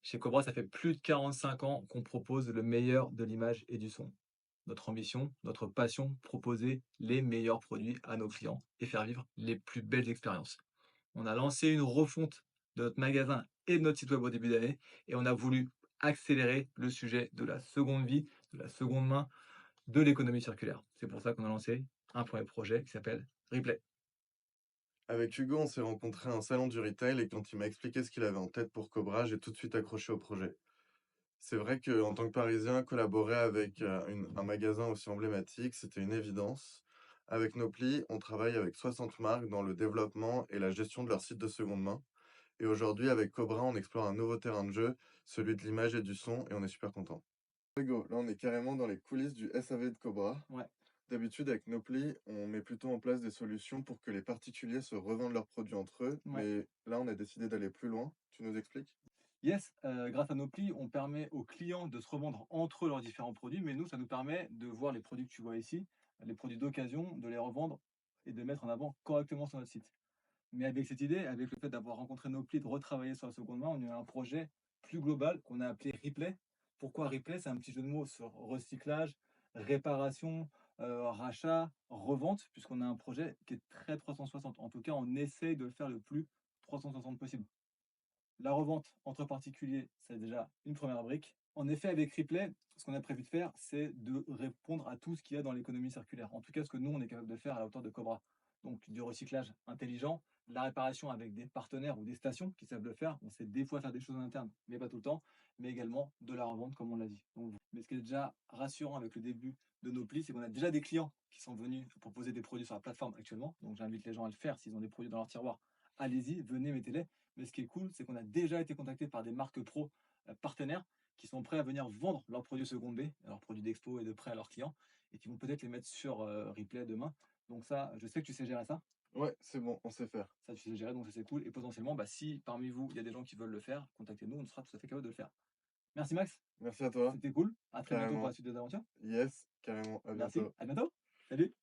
Chez Cobra, ça fait plus de 45 ans qu'on propose le meilleur de l'image et du son. Notre ambition, notre passion, proposer les meilleurs produits à nos clients et faire vivre les plus belles expériences. On a lancé une refonte de notre magasin et de notre site web au début d'année et on a voulu accélérer le sujet de la seconde vie, de la seconde main, de l'économie circulaire. C'est pour ça qu'on a lancé un premier projet qui s'appelle Replay. Avec Hugo, on s'est rencontrés à un salon du retail et quand il m'a expliqué ce qu'il avait en tête pour Cobra, j'ai tout de suite accroché au projet. C'est vrai qu'en tant que Parisien, collaborer avec un magasin aussi emblématique, c'était une évidence. Avec Nopli, on travaille avec 60 marques dans le développement et la gestion de leur site de seconde main. Et aujourd'hui, avec Cobra, on explore un nouveau terrain de jeu, celui de l'image et du son, et on est super content. Hugo, là on est carrément dans les coulisses du SAV de Cobra. Ouais. D'habitude, avec Nopli, on met plutôt en place des solutions pour que les particuliers se revendent leurs produits entre eux, Ouais. mais là, on a décidé d'aller plus loin. Tu nous expliques? Yes, grâce à nos plis, on permet aux clients de se revendre entre eux leurs différents produits, mais nous, ça nous permet de voir les produits que tu vois ici, les produits d'occasion, de les revendre et de mettre en avant correctement sur notre site. Mais avec cette idée, avec le fait d'avoir rencontré nos plis, de retravailler sur la seconde main, on a eu un projet plus global qu'on a appelé Replay. Pourquoi Replay? C'est un petit jeu de mots sur recyclage, réparation, rachat, revente, puisqu'on a un projet qui est très 360. En tout cas, on essaye de le faire le plus 360 possible. La revente entre particuliers, c'est déjà une première brique. En effet, avec Replay, ce qu'on a prévu de faire, c'est de répondre à tout ce qu'il y a dans l'économie circulaire. En tout cas, ce que nous, on est capable de faire à la hauteur de Cobra. Donc, du recyclage intelligent, de la réparation avec des partenaires ou des stations qui savent le faire. On sait des fois faire des choses en interne, mais pas tout le temps. Mais également de la revente, comme on l'a dit. Donc, mais ce qui est déjà rassurant avec le début de nos plis, c'est qu'on a déjà des clients qui sont venus proposer des produits sur la plateforme actuellement. Donc, j'invite les gens à le faire s'ils ont des produits dans leur tiroir. Allez-y, venez, mettez-les. Mais ce qui est cool, c'est qu'on a déjà été contacté par des marques pro partenaires qui sont prêts à venir vendre leurs produits seconde B, leurs produits d'expo et de prêt à leurs clients, et qui vont peut-être les mettre sur Replay demain. Donc ça, je sais que tu sais gérer ça. Ouais, c'est bon, on sait faire. Ça, tu sais gérer, donc ça c'est cool. Et potentiellement, bah, si parmi vous, il y a des gens qui veulent le faire, contactez-nous, on sera tout à fait capable de le faire. Merci Max, Merci à toi, c'était cool. À très bientôt pour la carrément. suite des aventures. Yes, carrément. À Merci, bientôt. à bientôt. Salut.